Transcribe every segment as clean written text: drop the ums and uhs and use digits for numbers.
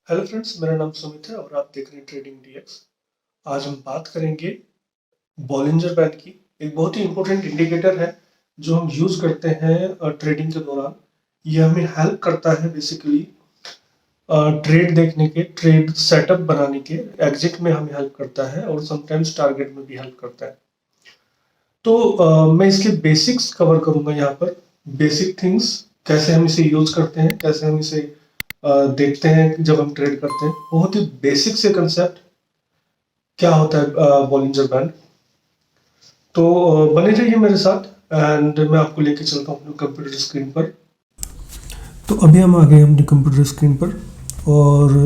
Hello friends, मेरा नाम सुमित है और आप देख रहे हैं ट्रेडिंग डीएक्स। आज हम बात करेंगे बॉलिंजर बैंड की। एक बहुत ही इंपॉर्टेंट इंडिकेटर है जो हम यूज करते हैं ट्रेडिंग के दौरान। ये हमें हेल्प करता है बेसिकली ट्रेड देखने के, ट्रेड सेटअप बनाने के, एग्जिट में हमें हेल्प करता है और समटाइम्स टारगेट में भी हेल्प करता है। तो मैं इसके बेसिक्स कवर करूंगा यहाँ पर। बेसिक थिंग्स, कैसे हम इसे यूज करते हैं, कैसे हम इसे देखते हैं जब हम ट्रेड करते हैं। बहुत ही बेसिक से कंसेप्ट क्या होता है बॉलिंजर बैंड। तो बने रहिए मेरे साथ एंड मैं आपको लेके चलता हूँ अपने कंप्यूटर स्क्रीन पर। तो अभी हम आ गए अपने कंप्यूटर स्क्रीन पर और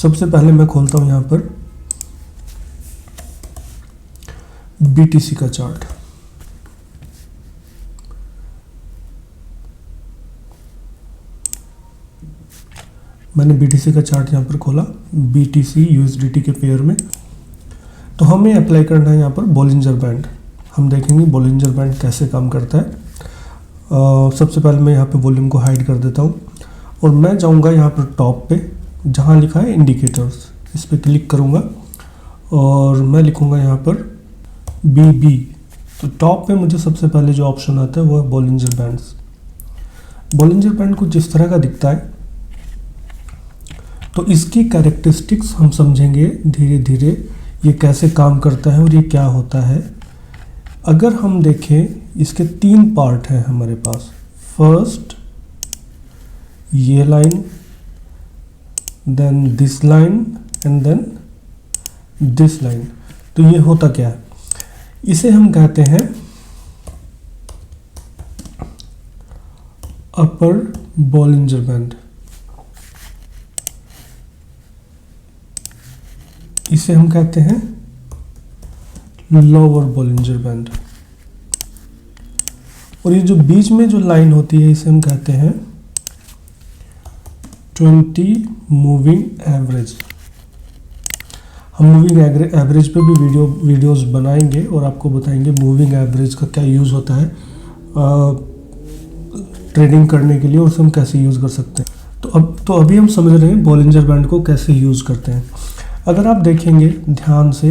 सबसे पहले मैं खोलता हूँ यहाँ पर बीटीसी का चार्ट। मैंने बीटीसी का चार्ट यहाँ पर खोला, बीटीसी यूएसडीटी के पेयर में। तो हमें अप्लाई करना है यहाँ पर बॉलिंजर बैंड। हम देखेंगे बॉलिंजर बैंड कैसे काम करता है। सबसे पहले मैं यहाँ पे वॉल्यूम को हाइड कर देता हूँ और मैं जाऊँगा यहाँ पर टॉप पे जहाँ लिखा है इंडिकेटर्स, इस पर क्लिक करूँगा और मैं लिखूँगा यहाँ पर BB। तो टॉप पे मुझे सबसे पहले जो ऑप्शन आता है वो है बॉलिंजर बैंड्स। बॉलिंजर बैंड कुछ इस तरह का दिखता है। तो इसकी कैरेक्टरिस्टिक्स हम समझेंगे धीरे धीरे, ये कैसे काम करता है और ये क्या होता है। अगर हम देखें, इसके 3 पार्ट हैं हमारे पास। फर्स्ट ये line, then this line and then this line. तो ये होता क्या है, इसे हम कहते हैं अपर बॉलिंजर बैंड, इसे हम कहते हैं लोअर बॉलिंजर बैंड। और ये जो बीच में जो लाइन होती है इसे हम कहते हैं 20 मूविंग एवरेज। हम मूविंग एवरेज पे भी वीडियोस बनाएंगे और आपको बताएंगे मूविंग एवरेज का क्या यूज़ होता है ट्रेडिंग करने के लिए और उसे हम कैसे यूज़ कर सकते हैं। तो अभी हम समझ रहे हैं बॉलिंजर बैंड को कैसे यूज़ करते हैं। अगर आप देखेंगे ध्यान से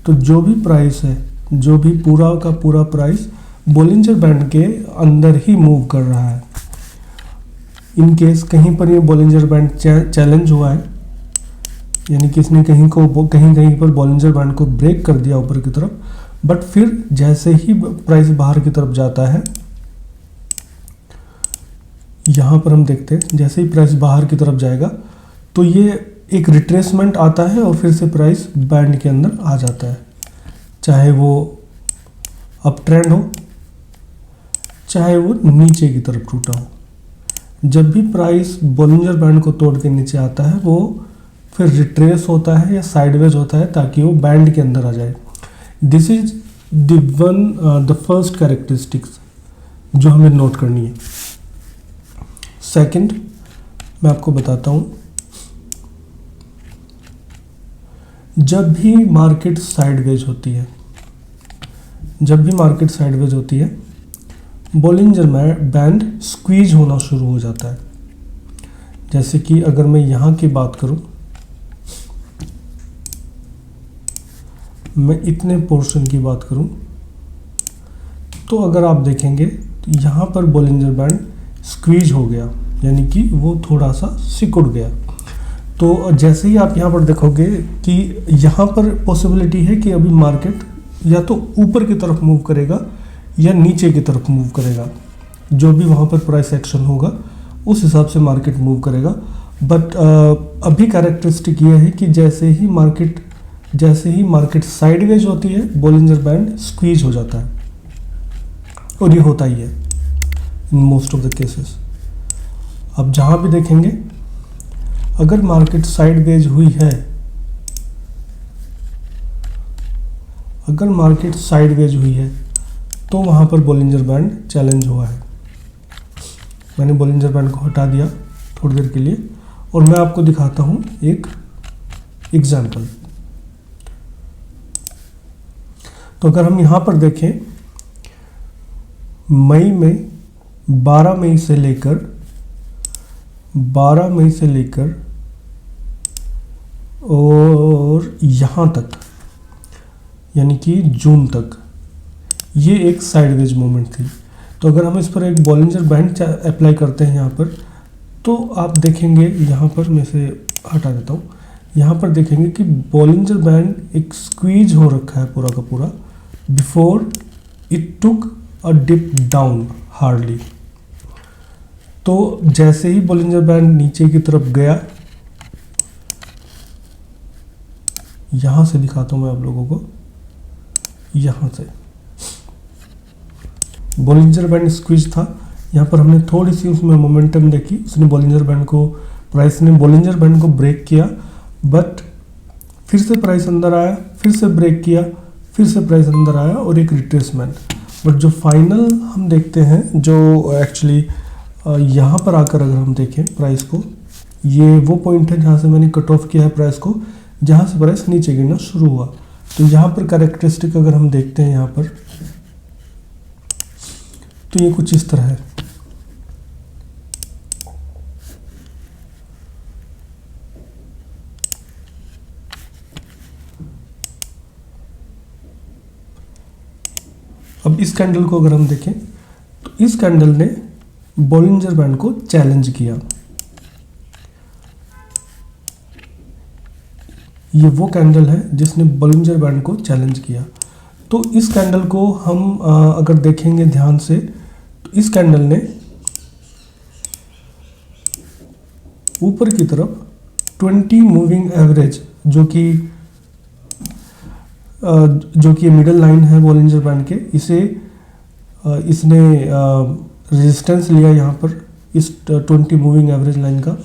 तो जो भी प्राइस है, जो भी पूरा का पूरा प्राइस बॉलिंजर बैंड के अंदर ही मूव कर रहा है। इन केस कहीं पर ये बॉलिंजर बैंड चैलेंज हुआ है, यानी कि इसने कहीं पर बॉलिंजर बैंड को ब्रेक कर दिया ऊपर की तरफ, बट फिर जैसे ही प्राइस बाहर की तरफ जाता है, यहाँ पर हम देखते हैं जैसे ही प्राइस बाहर की तरफ जाएगा तो ये एक रिट्रेसमेंट आता है और फिर से प्राइस बैंड के अंदर आ जाता है। चाहे वो अप ट्रेंड हो, चाहे वो नीचे की तरफ टूटा हो। जब भी प्राइस बॉलिंजर बैंड को तोड़ के नीचे आता है वो फिर रिट्रेस होता है या साइडवेज होता है ताकि वो बैंड के अंदर आ जाए। This is the first characteristics जो हमें नोट करनी है। सेकंड मैं आपको बताता हूँ, जब भी मार्केट साइडवेज होती है, बॉलिंजर बैंड स्क्वीज होना शुरू हो जाता है। जैसे कि अगर मैं यहाँ की बात करूँ, मैं इतने पोर्शन की बात करूँ, तो अगर आप देखेंगे तो यहाँ पर बॉलिंजर बैंड स्क्वीज हो गया, यानी कि वो थोड़ा सा सिकुड़ गया। तो जैसे ही आप यहाँ पर देखोगे कि यहाँ पर पॉसिबिलिटी है कि अभी मार्केट या तो ऊपर की तरफ मूव करेगा या नीचे की तरफ मूव करेगा। जो भी वहाँ पर प्राइस एक्शन होगा उस हिसाब से मार्केट मूव करेगा। बट अभी कैरेक्टरिस्टिक ये है कि जैसे ही मार्केट साइडवेज होती है, बॉलिंजर बैंड स्क्वीज हो जाता है और ये होता ही है in most of the cases. अब जहाँ भी देखेंगे अगर मार्केट साइडवेज हुई है, तो वहाँ पर बॉलिंजर बैंड चैलेंज हुआ है। मैंने बॉलिंजर बैंड को हटा दिया थोड़ी देर के लिए और मैं आपको दिखाता हूँ एक एग्जाम्पल। तो अगर हम यहाँ पर देखें, मई में 12 मई से लेकर और यहाँ तक, यानी कि जून तक, ये एक साइडवेज मूवमेंट थी। तो अगर हम इस पर एक बॉलिंजर बैंड अप्लाई करते हैं यहाँ पर, तो आप देखेंगे यहाँ पर, मैं इसे हटा देता हूँ, यहाँ पर देखेंगे कि बॉलिंजर बैंड एक स्क्वीज हो रखा है पूरा का पूरा, before it took a dip down hardly. तो जैसे ही बॉलिंजर बैंड नीचे की तरफ गया, यहाँ से दिखाता हूँ मैं आप लोगों को, यहाँ से बॉलिंजर बैंड स्क्वीज था, यहाँ पर हमने थोड़ी सी उसमें मोमेंटम देखी, उसने बॉलिंजर बैंड को, प्राइस ने बॉलिंजर बैंड को ब्रेक किया, बट फिर से प्राइस अंदर आया, फिर से ब्रेक किया, फिर से प्राइस अंदर आया और एक रिट्रेसमेंट। बट जो फाइनल हम देखते हैं, जो एक्चुअली यहाँ पर आकर अगर हम देखें प्राइस को, ये वो पॉइंट है जहाँ से मैंने कट ऑफ किया है प्राइस को, जहाँ से प्राइस नीचे गिरना शुरू हुआ। तो यहाँ पर कैरेक्टरिस्टिक अगर हम देखते हैं यहाँ पर, तो ये कुछ इस तरह है। अब इस कैंडल को अगर हम देखें, तो इस कैंडल ने बॉलिंजर बैंड को चैलेंज किया। ये वो कैंडल है जिसने बॉलिंजर बैंड को चैलेंज किया। तो इस कैंडल को हम अगर देखेंगे ध्यान से, तो इस कैंडल ने ऊपर की तरफ 20 मूविंग एवरेज, जो कि मिडल लाइन है बॉलिंजर बैंड के, इसने रेजिस्टेंस लिया यहाँ पर इस 20 मूविंग एवरेज लाइन का,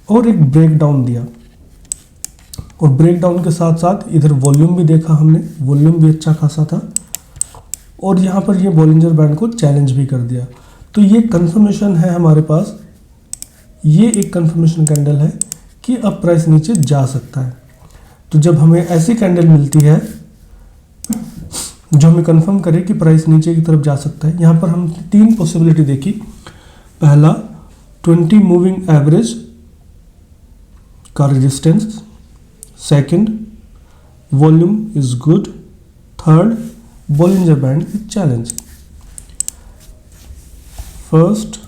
और एक ब्रेक डाउन दिया। और ब्रेक डाउन के साथ साथ इधर वॉल्यूम भी देखा हमने, वॉल्यूम भी अच्छा खासा था, और यहाँ पर ये बॉलिंजर बैंड को चैलेंज भी कर दिया। तो ये कंफर्मेशन है हमारे पास, ये एक कंफर्मेशन कैंडल है कि अब प्राइस नीचे जा सकता है। तो जब हमें ऐसी कैंडल मिलती है जो हमें कंफर्म करे कि प्राइस नीचे की तरफ जा सकता है, यहाँ पर हम 3 पॉसिबिलिटी देखी। पहला, 20 मूविंग एवरेज का resistance, second, volume is good, third, Bollinger band is challenge. First,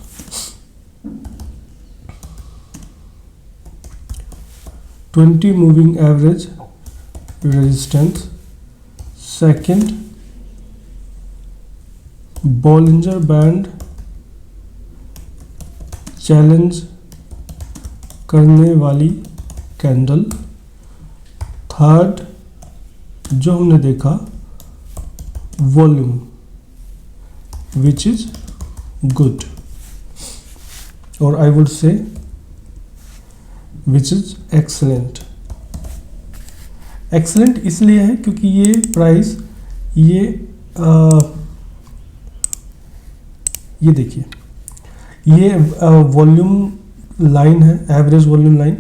twenty moving average resistance, second, Bollinger band challenge करने वाली कैंडल, थर्ड जो हमने देखा वॉल्यूम विच इज गुड, और I would say which is excellent. Excellent इसलिए है क्योंकि ये प्राइस, ये देखिए, ये वॉल्यूम लाइन है, एवरेज वॉल्यूम लाइन,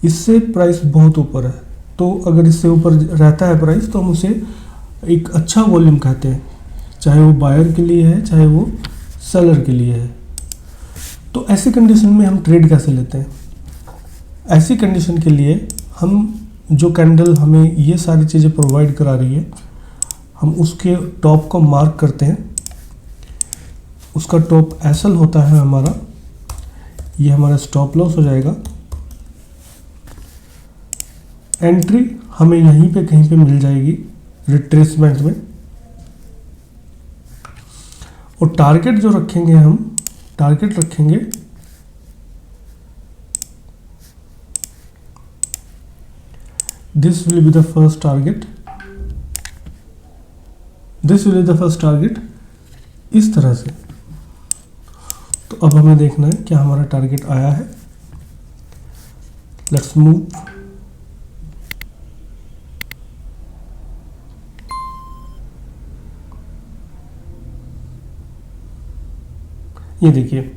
इससे प्राइस बहुत ऊपर है। तो अगर इससे ऊपर रहता है प्राइस, तो हम उसे एक अच्छा वॉल्यूम कहते हैं, चाहे वो बायर के लिए है, चाहे वो सेलर के लिए है। तो ऐसी कंडीशन में हम ट्रेड कैसे लेते हैं? ऐसी कंडीशन के लिए हम, जो कैंडल हमें ये सारी चीज़ें प्रोवाइड करा रही है, हम उसके टॉप को मार्क करते हैं। उसका टॉप एसएल होता है हमारा, ये हमारा स्टॉप लॉस हो जाएगा। एंट्री हमें यहीं पे कहीं पे मिल जाएगी रिट्रेसमेंट में, और टारगेट जो रखेंगे हम, टारगेट रखेंगे this will be the first target, this will be the first target, इस तरह से। तो अब हमें देखना है क्या हमारा टारगेट आया है। Let's move. ये देखिए,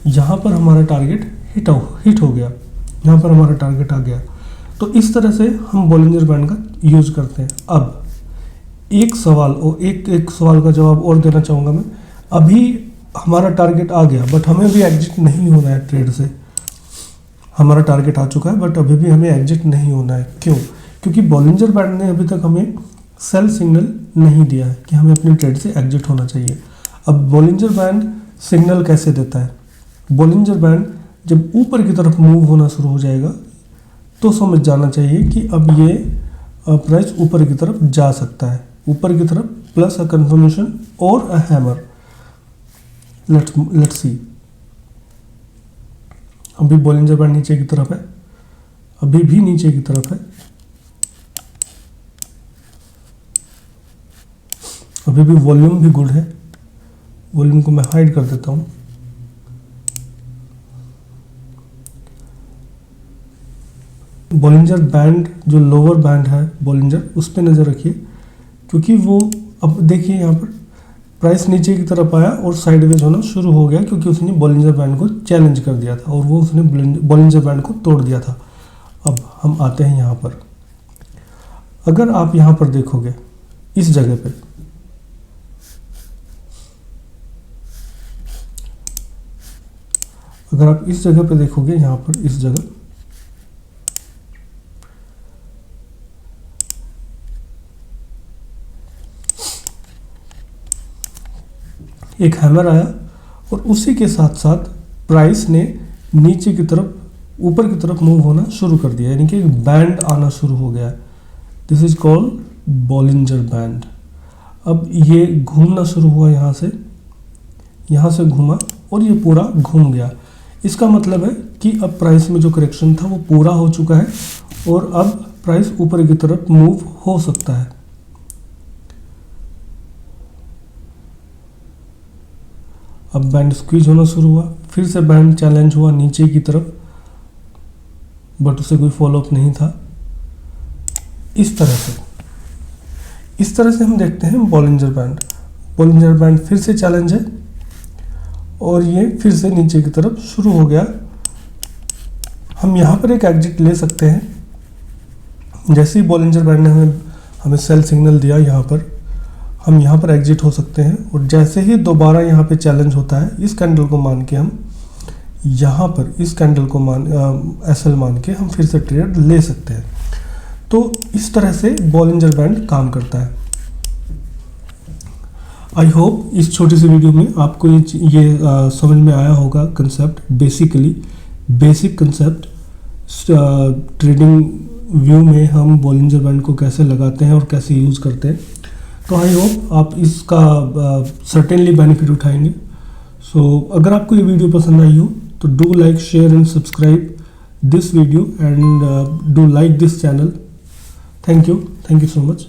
यहाँ पर हमारा टारगेट हिट हो गया, यहाँ पर हमारा टारगेट आ गया। तो इस तरह से हम बॉलिंजर बैंड का यूज़ करते हैं। अब एक सवाल, और एक सवाल का जवाब और देना चाहूँगा मैं। अभी हमारा टारगेट आ गया, बट हमें भी एग्जिट नहीं होना है ट्रेड से, हमारा टारगेट आ चुका है, बट अभी भी हमें एग्जिट नहीं होना है। क्यों? क्योंकि बॉलिंजर बैंड ने अभी तक हमें सेल सिग्नल नहीं दिया है कि हमें अपनी ट्रेड से एग्जिट होना चाहिए। अब बॉलिंजर बैंड सिग्नल कैसे देता है? बॉलिंजर बैंड जब ऊपर की तरफ मूव होना शुरू हो जाएगा तो समझ जाना चाहिए कि अब ये प्राइस ऊपर की तरफ जा सकता है, ऊपर की तरफ, प्लस अ कंफर्मेशन और अ हैमर। Let's see. अभी बॉलिंजर बैंड नीचे की तरफ है, अभी भी नीचे की तरफ है, अभी भी वॉल्यूम भी गुड है। वॉल्यूम को मैं हाइड कर देता हूं। बॉलिंजर बैंड जो लोअर बैंड है बॉलिंजर, उस पर नज़र रखिए, क्योंकि वो अब देखिए यहाँ पर प्राइस नीचे की तरफ आया और साइडवेज होना शुरू हो गया, क्योंकि उसने बॉलिंजर बैंड को चैलेंज कर दिया था और वो उसने बॉलिंजर बैंड को तोड़ दिया था। अब हम आते हैं यहाँ पर। अगर आप यहाँ पर देखोगे इस जगह पे, अगर आप इस जगह पे देखोगे, यहाँ पर इस जगह, एक हैमर आया और उसी के साथ साथ प्राइस ने नीचे की तरफ, ऊपर की तरफ मूव होना शुरू कर दिया, यानी कि एक बैंड आना शुरू हो गया। This is called Bollinger band. अब ये घूमना शुरू हुआ, यहाँ से घूमा और ये पूरा घूम गया। इसका मतलब है कि अब प्राइस में जो करेक्शन था वो पूरा हो चुका है और अब प्राइस ऊपर की तरफ मूव हो सकता है। अब बैंड स्क्वीज होना शुरू हुआ, फिर से बैंड चैलेंज हुआ नीचे की तरफ, बट उसे कोई फॉलोअप नहीं था। इस तरह से हम देखते हैं बॉलिंजर बैंड। बॉलिंजर बैंड फिर से चैलेंज है और ये फिर से नीचे की तरफ शुरू हो गया। हम यहाँ पर एक एग्जिट ले सकते हैं। जैसे ही बॉलिंजर बैंड ने हमें सेल सिग्नल दिया, हम यहाँ पर एग्जिट हो सकते हैं। और जैसे ही दोबारा यहाँ पे चैलेंज होता है, इस कैंडल को मान के हम यहाँ पर इस कैंडल को एसएल मान के हम फिर से ट्रेड ले सकते हैं। तो इस तरह से बॉलिंजर बैंड काम करता है। आई होप इस छोटी सी वीडियो में आपको ये समझ में आया होगा concept, basic concept. Trading view में हम बॉलिंजर बैंड को कैसे लगाते हैं और कैसे यूज़ करते हैं। तो आई होप आप इसका सर्टेनली बेनिफिट उठाएंगे। सो अगर आपको ये वीडियो पसंद आई हो तो do like, share and subscribe this video and do like this channel. Thank you so much.